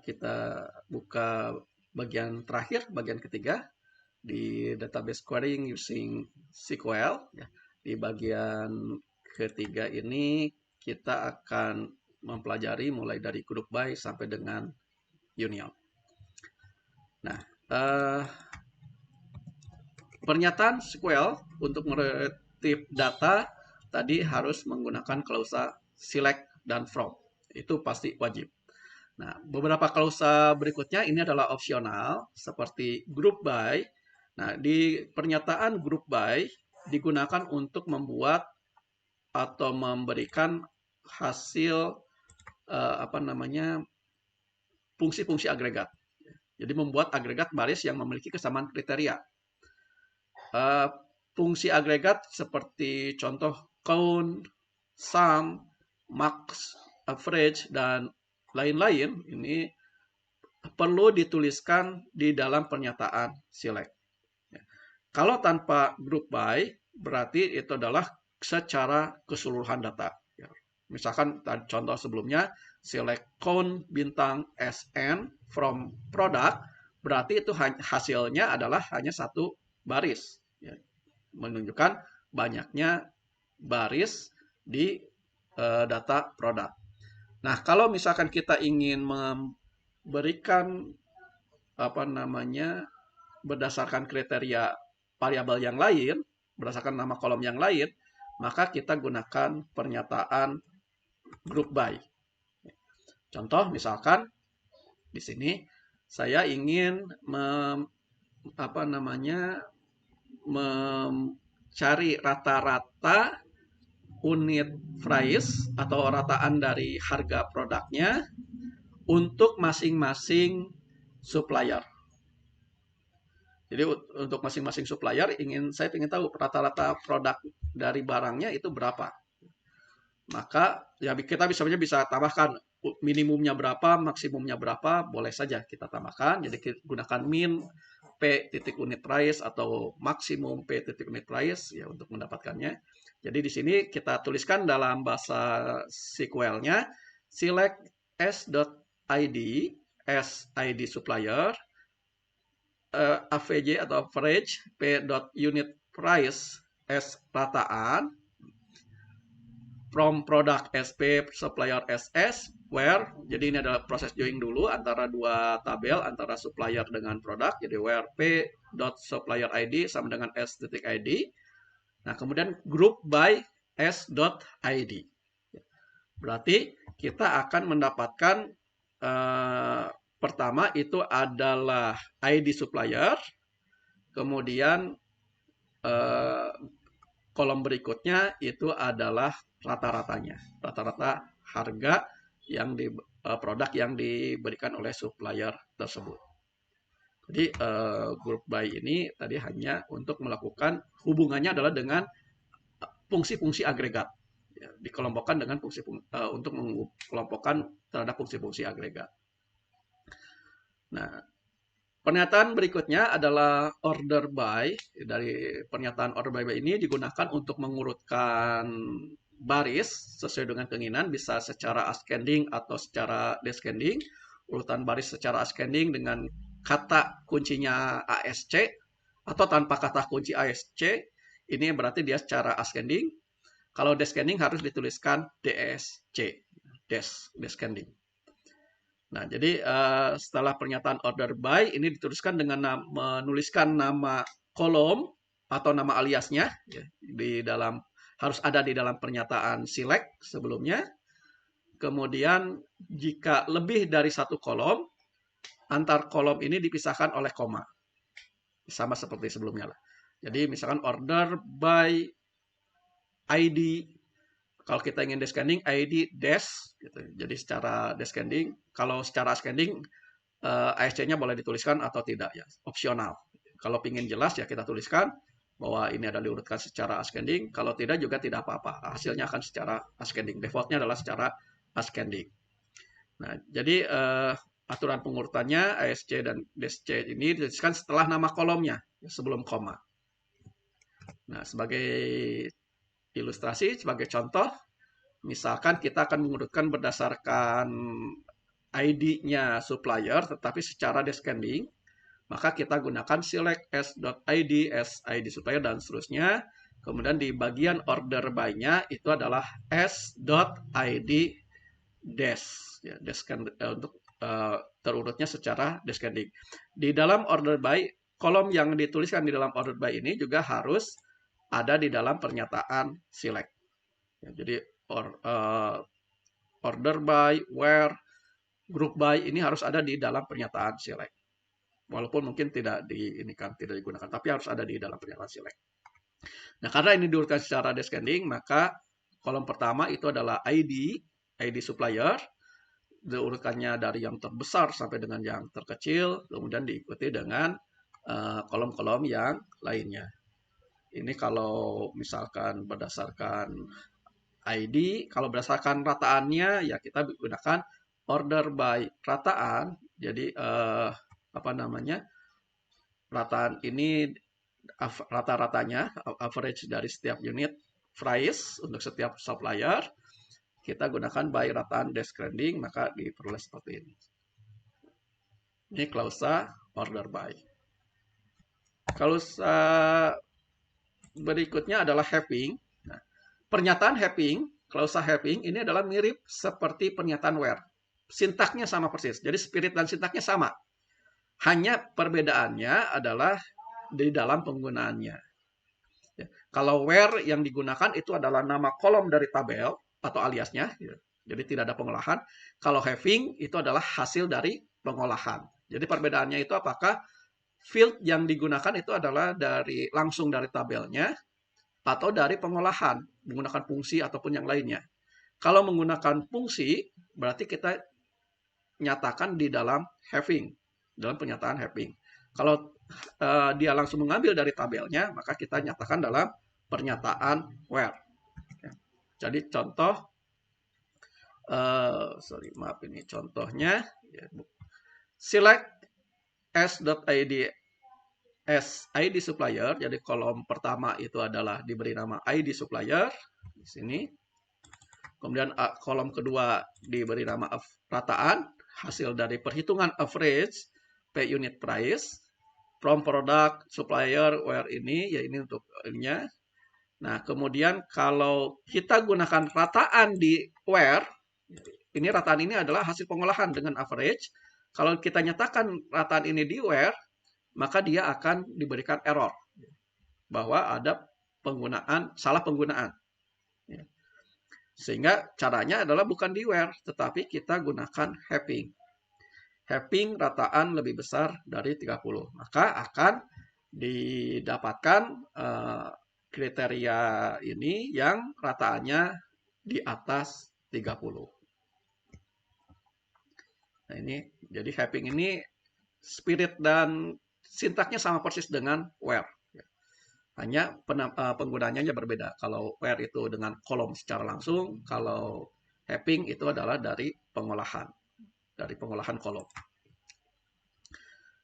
Kita buka bagian terakhir, bagian ketiga di database querying using SQL. Ya. Di bagian ketiga ini kita akan mempelajari mulai dari group by sampai dengan union. Nah, pernyataan SQL untuk meretrieve data tadi harus menggunakan klausa select dan from. Itu pasti wajib. Nah, beberapa klausa berikutnya ini adalah opsional seperti group by. Nah, di pernyataan group by digunakan untuk membuat atau memberikan hasil fungsi-fungsi agregat. Jadi membuat agregat baris yang memiliki kesamaan kriteria. Fungsi agregat seperti contoh count, sum, max, average, dan lain-lain ini perlu dituliskan di dalam pernyataan select. Kalau tanpa group by, berarti itu adalah secara keseluruhan data. Misalkan contoh sebelumnya, select count bintang SN from product, berarti itu hasilnya adalah hanya satu baris. Menunjukkan banyaknya baris di data produk. Nah, kalau misalkan kita ingin memberikan berdasarkan kriteria variabel yang lain, berdasarkan nama kolom yang lain, maka kita gunakan pernyataan group by. Contoh misalkan di sini saya ingin mencari rata-rata unit price atau rataan dari harga produknya untuk masing-masing supplier. Jadi untuk masing-masing supplier saya ingin tahu rata-rata produk dari barangnya itu berapa. Maka ya kita bisa tambahkan minimumnya berapa, maksimumnya berapa, boleh saja kita tambahkan. Jadi kita gunakan min P titik unit price atau maksimum P titik unit price ya untuk mendapatkannya. Jadi di sini kita tuliskan dalam bahasa SQL-nya select s.id as ID supplier, AVJ atau average, p.unit price as rataan, from product SP supplier SS, where, jadi ini adalah proses join dulu antara dua tabel, antara supplier dengan produk, jadi where p.supplier ID sama dengan s.id. Nah, kemudian group by s.id. Berarti kita akan mendapatkan pertama itu adalah ID supplier, kemudian kolom berikutnya itu adalah rata-ratanya, rata-rata harga yang di produk yang diberikan oleh supplier tersebut. Jadi group by ini tadi hanya untuk melakukan hubungannya adalah dengan fungsi-fungsi agregat. Ya, dikelompokkan dengan untuk mengelompokkan terhadap fungsi-fungsi agregat. Nah, pernyataan berikutnya adalah order by. Dari pernyataan order by ini digunakan untuk mengurutkan baris sesuai dengan keinginan, bisa secara ascending atau secara descending. Urutan baris secara ascending dengan kata kuncinya ASC atau tanpa kata kunci ASC, ini berarti dia secara ascending. Kalau descending harus dituliskan DSC, descending. Nah, jadi setelah pernyataan order by ini dituliskan dengan menuliskan nama kolom atau nama aliasnya ya, harus ada di dalam pernyataan select sebelumnya. Kemudian jika lebih dari satu kolom, antar kolom ini dipisahkan oleh koma. Sama seperti sebelumnya lah. Jadi misalkan order by ID, kalau kita ingin descending, ID dash, gitu. Jadi secara descending, kalau secara ascending, ASC-nya boleh dituliskan atau tidak, ya, opsional. Kalau ingin jelas, ya kita tuliskan bahwa ini adalah diurutkan secara ascending. Kalau tidak juga tidak apa-apa, hasilnya akan secara ascending. Defaultnya adalah secara ascending. Nah, jadi aturan pengurutannya ASC dan DSC ini dituliskan setelah nama kolomnya, sebelum koma. Nah, sebagai ilustrasi, sebagai contoh, misalkan kita akan mengurutkan berdasarkan ID-nya supplier, tetapi secara descending, maka kita gunakan select s.id, s.id supplier, dan seterusnya. Kemudian di bagian order by-nya itu adalah s.id dash, ya, untuk terurutnya secara descending. Di dalam order by, kolom yang dituliskan di dalam order by ini juga harus ada di dalam pernyataan select. Ya, jadi order by, where, group by ini harus ada di dalam pernyataan select. Walaupun mungkin tidak digunakan, tapi harus ada di dalam pernyataan select. Nah, karena ini diurutkan secara descending, maka kolom pertama itu adalah ID supplier, diurutkannya dari yang terbesar sampai dengan yang terkecil, kemudian diikuti dengan kolom-kolom yang lainnya. Ini kalau misalkan berdasarkan ID, kalau berdasarkan rataannya, ya kita gunakan order by rataan. Jadi rataan ini rata-ratanya, average dari setiap unit price untuk setiap supplier, kita gunakan by rataan descending, maka diperoleh seperti ini. Ini klausa order by. Klausa berikutnya adalah having. Nah, pernyataan having, klausa having ini adalah mirip seperti pernyataan where. Sintaknya sama persis, jadi spirit dan sintaknya sama. Hanya perbedaannya adalah di dalam penggunaannya. Ya. Kalau where yang digunakan itu adalah nama kolom dari tabel atau aliasnya, ya. Jadi tidak ada pengolahan. Kalau having itu adalah hasil dari pengolahan. Jadi perbedaannya itu apakah field yang digunakan itu adalah langsung dari tabelnya atau dari pengolahan menggunakan fungsi ataupun yang lainnya. Kalau menggunakan fungsi berarti kita nyatakan di dalam having, dalam pernyataan having. Kalau dia langsung mengambil dari tabelnya, maka kita nyatakan dalam pernyataan where. Jadi contoh, contohnya, select s.id s.id supplier. Jadi kolom pertama itu adalah diberi nama ID supplier di sini. Kemudian kolom kedua diberi nama rataan, hasil dari perhitungan average per unit price. From product supplier where ini, ya ini untuk ininya. Nah, kemudian kalau kita gunakan rataan di where, ini rataan ini adalah hasil pengolahan dengan average. Kalau kita nyatakan rataan ini di where, maka dia akan diberikan error bahwa ada salah penggunaan. Sehingga caranya adalah bukan di where, tetapi kita gunakan having. Having rataan lebih besar dari 30. Maka akan didapatkan kriteria ini yang rataannya di atas 30. Nah, ini jadi having ini spirit dan sintaknya sama persis dengan where. Hanya penggunaannya berbeda. Kalau where itu dengan kolom secara langsung, kalau having itu adalah dari pengolahan kolom.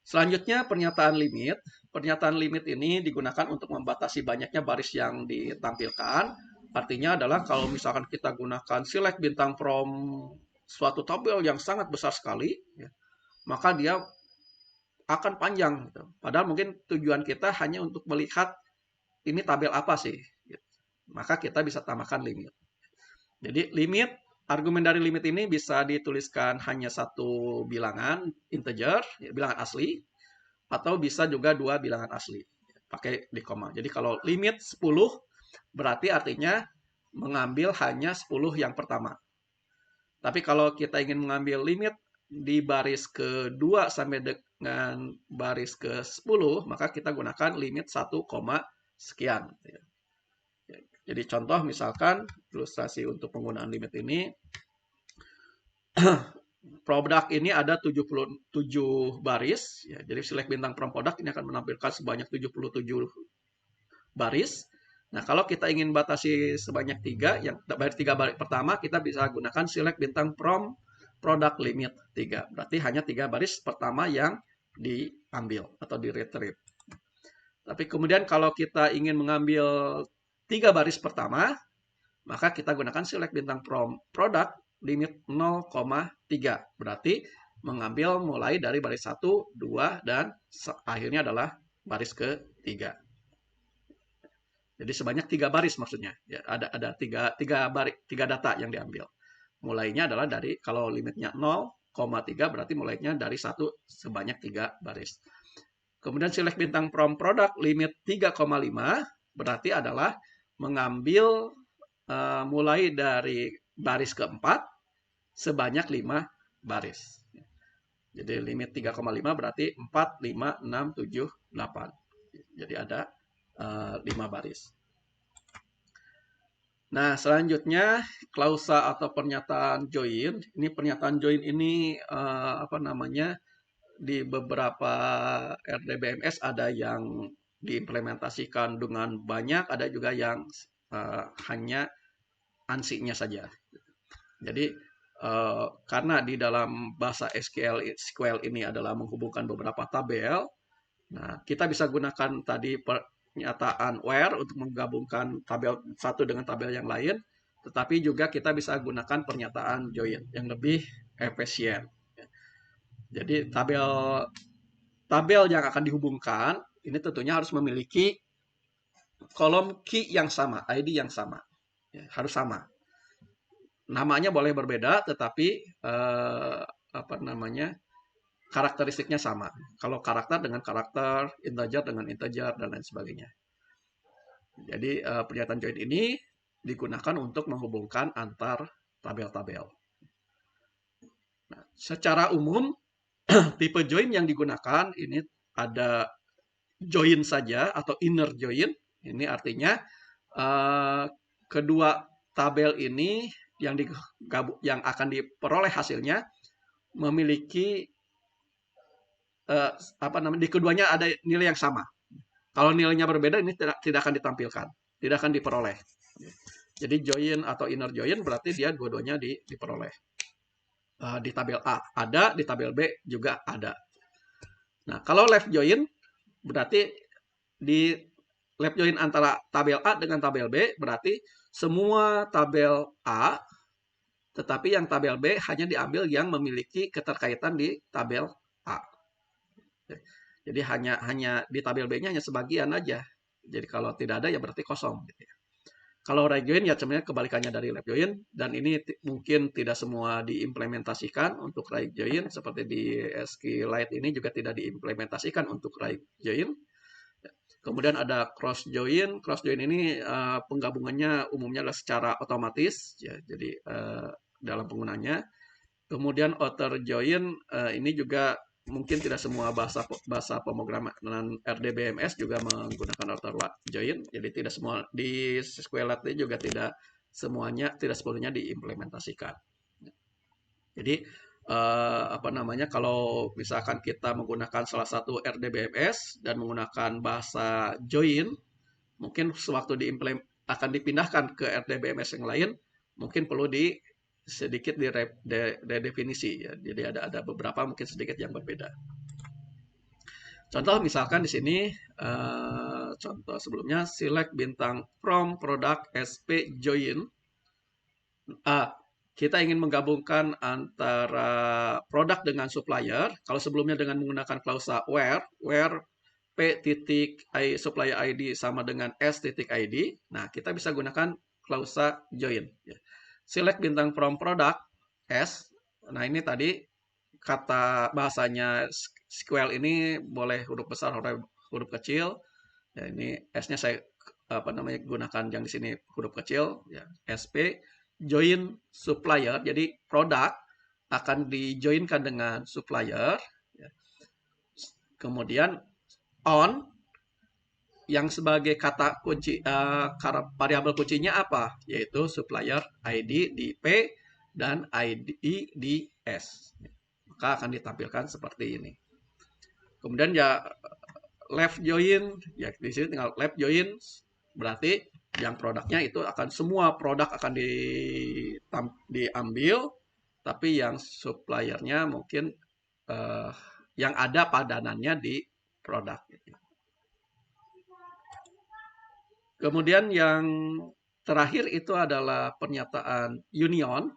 Selanjutnya pernyataan limit. Pernyataan limit ini digunakan untuk membatasi banyaknya baris yang ditampilkan. Artinya adalah kalau misalkan kita gunakan select bintang from suatu tabel yang sangat besar sekali, ya, maka dia akan panjang. Gitu. Padahal mungkin tujuan kita hanya untuk melihat ini tabel apa sih. Gitu. Maka kita bisa tambahkan limit. Jadi limit, argumen dari limit ini bisa dituliskan hanya satu bilangan integer, ya, bilangan asli, atau bisa juga dua bilangan asli, pakai di koma. Jadi kalau limit 10, berarti artinya mengambil hanya 10 yang pertama. Tapi kalau kita ingin mengambil limit di baris ke-2 sampai dengan baris ke-10, maka kita gunakan limit 1, sekian. Jadi contoh misalkan ilustrasi untuk penggunaan limit ini, produk ini ada 77 baris, ya, jadi select bintang from product ini akan menampilkan sebanyak 77 baris. Nah, kalau kita ingin batasi sebanyak 3, yang baris 3 baris pertama kita bisa gunakan select bintang from product limit 3. Berarti hanya 3 baris pertama yang diambil atau di retrieve. Tapi kemudian kalau kita ingin mengambil 3 baris pertama, maka kita gunakan select bintang from product limit 0,3. Berarti mengambil mulai dari baris 1, 2, dan akhirnya adalah baris ketiga. Jadi sebanyak 3 baris maksudnya. Ya, ada tiga data yang diambil. Mulainya adalah dari, kalau limitnya 0,3 berarti mulainya dari 1 sebanyak 3 baris. Kemudian select bintang from product limit 3,5 berarti adalah mengambil mulai dari baris keempat sebanyak 5 baris. Jadi limit 3,5 berarti 4, 5, 6, 7, 8. Jadi ada 5 baris. Nah, selanjutnya klausa atau pernyataan join. Ini pernyataan join ini di beberapa RDBMS ada yang diimplementasikan dengan banyak, ada juga yang hanya ANSI-nya saja. Jadi karena di dalam bahasa SQL ini adalah menghubungkan beberapa tabel, nah kita bisa gunakan tadi pernyataan where untuk menggabungkan tabel satu dengan tabel yang lain, tetapi juga kita bisa gunakan pernyataan join yang lebih efisien. Jadi tabel yang akan dihubungkan ini tentunya harus memiliki kolom key yang sama, ID yang sama, ya, harus sama. Namanya boleh berbeda, tetapi karakteristiknya sama. Kalau karakter dengan karakter, integer dengan integer, dan lain sebagainya. Jadi pernyataan join ini digunakan untuk menghubungkan antar tabel-tabel. Nah, secara umum tipe join yang digunakan ini ada join saja atau inner join. Ini artinya kedua tabel ini yang akan diperoleh hasilnya memiliki di keduanya ada nilai yang sama. Kalau nilainya berbeda ini tidak akan ditampilkan, tidak akan diperoleh. Jadi join atau inner join berarti dia dua-duanya diperoleh. Di tabel A ada, di tabel B juga ada. Nah, kalau left join berarti di left join antara tabel A dengan tabel B berarti semua tabel A, tetapi yang tabel B hanya diambil yang memiliki keterkaitan di tabel A. Jadi hanya di tabel B-nya hanya sebagian aja. Jadi kalau tidak ada ya berarti kosong. Kalau right join ya sebenarnya kebalikannya dari left join, dan ini mungkin tidak semua diimplementasikan untuk right join, seperti di SQLite ini juga tidak diimplementasikan untuk right join. Kemudian ada cross join. Cross join ini penggabungannya umumnya adalah secara otomatis, ya, jadi dalam penggunanya. Kemudian outer join ini juga mungkin tidak semua bahasa pemrograman RDBMS juga menggunakan outer join. Jadi tidak semua di SQLite juga tidak sepenuhnya diimplementasikan. Jadi kalau misalkan kita menggunakan salah satu RDBMS dan menggunakan bahasa join, mungkin sewaktu akan dipindahkan ke RDBMS yang lain, mungkin perlu sedikit diredefinisi, ya. Jadi ada beberapa mungkin sedikit yang berbeda. Contoh misalkan di sini contoh sebelumnya select bintang from product SP join. Kita ingin menggabungkan antara produk dengan supplier. Kalau sebelumnya dengan menggunakan klausa where P titik supplier ID sama dengan S titik ID. Nah, kita bisa gunakan klausa join. Select bintang from product S. Nah, ini tadi kata bahasanya SQL ini boleh huruf besar, huruf kecil. Ya, ini S-nya saya gunakan yang di sini huruf kecil, ya, SP join supplier. Jadi produk akan dijoinkan dengan supplier. Ya. Kemudian on yang sebagai kata kunci variabel kuncinya apa? Yaitu supplier ID di P dan ID di S. Maka akan ditampilkan seperti ini. Kemudian ya left join, ya di sini tinggal left join berarti yang produknya itu akan semua produk akan diambil, tapi yang suppliernya mungkin yang ada padanannya di produk. Kemudian yang terakhir itu adalah pernyataan union.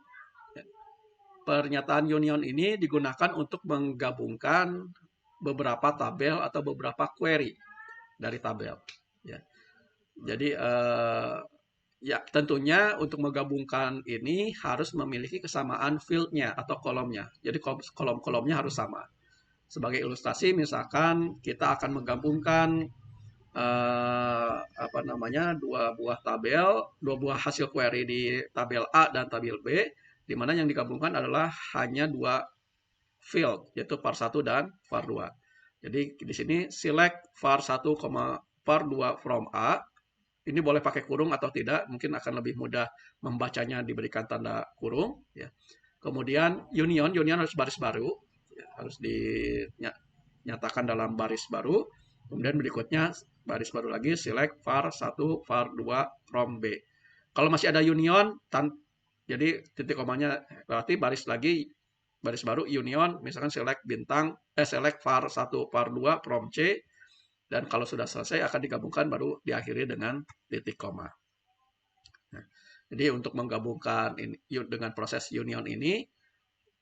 pernyataan union ini digunakan untuk menggabungkan beberapa tabel atau beberapa query dari tabel. Ya. Jadi ya tentunya untuk menggabungkan ini harus memiliki kesamaan fieldnya atau kolomnya. Jadi kolom-kolomnya harus sama. Sebagai ilustrasi, misalkan kita akan menggabungkan apa namanya dua buah hasil query di tabel A dan tabel B, di mana yang digabungkan adalah hanya dua field, yaitu var1 dan var2. Jadi di sini select var1, var2 from A. Ini boleh pakai kurung atau tidak, mungkin akan lebih mudah membacanya diberikan tanda kurung. Ya. Kemudian union harus baris baru, ya, harus dinyatakan dalam baris baru. Kemudian berikutnya baris baru lagi select var1, var2 from B. Kalau masih ada union, jadi titik komanya berarti baris baru union, misalkan select select var1, var2 from C, dan kalau sudah selesai akan digabungkan baru diakhiri dengan titik koma. Nah, jadi untuk menggabungkan ini dengan proses union ini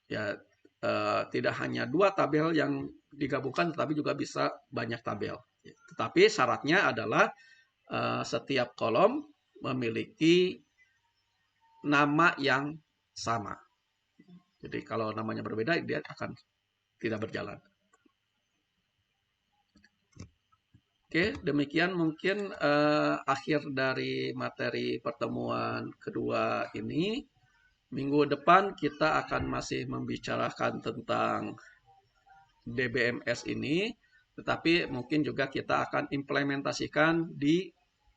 ya tidak hanya dua tabel yang digabungkan, tetapi juga bisa banyak tabel. Tetapi syaratnya adalah setiap kolom memiliki nama yang sama. Jadi kalau namanya berbeda, dia akan tidak berjalan. Oke, demikian mungkin akhir dari materi pertemuan kedua ini. Minggu depan kita akan masih membicarakan tentang DBMS ini, tetapi mungkin juga kita akan implementasikan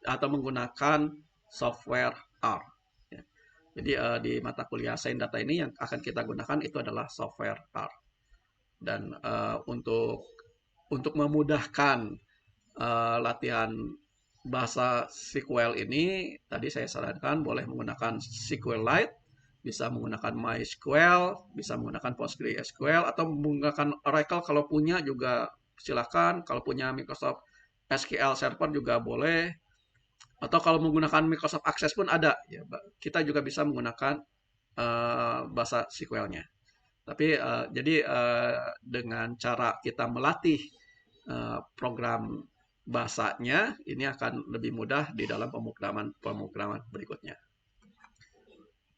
atau menggunakan software R. Ya. Jadi di mata kuliah Sains Data ini yang akan kita gunakan itu adalah software R. Dan untuk memudahkan latihan bahasa SQL ini, tadi saya sarankan boleh menggunakan SQLite, bisa menggunakan MySQL, bisa menggunakan PostgreSQL, atau menggunakan Oracle kalau punya juga silakan. Kalau punya Microsoft SQL Server juga boleh. Atau kalau menggunakan Microsoft Access pun ada. Ya, kita juga bisa menggunakan bahasa SQL-nya. Tapi jadi dengan cara kita melatih program bahasanya, ini akan lebih mudah di dalam pemrograman berikutnya.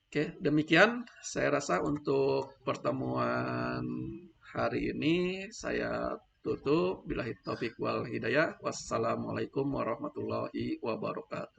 Oke, demikian saya rasa untuk pertemuan hari ini saya tutup. Billahi taufik wal hidayah. Wassalamualaikum warahmatullahi wabarakatuh.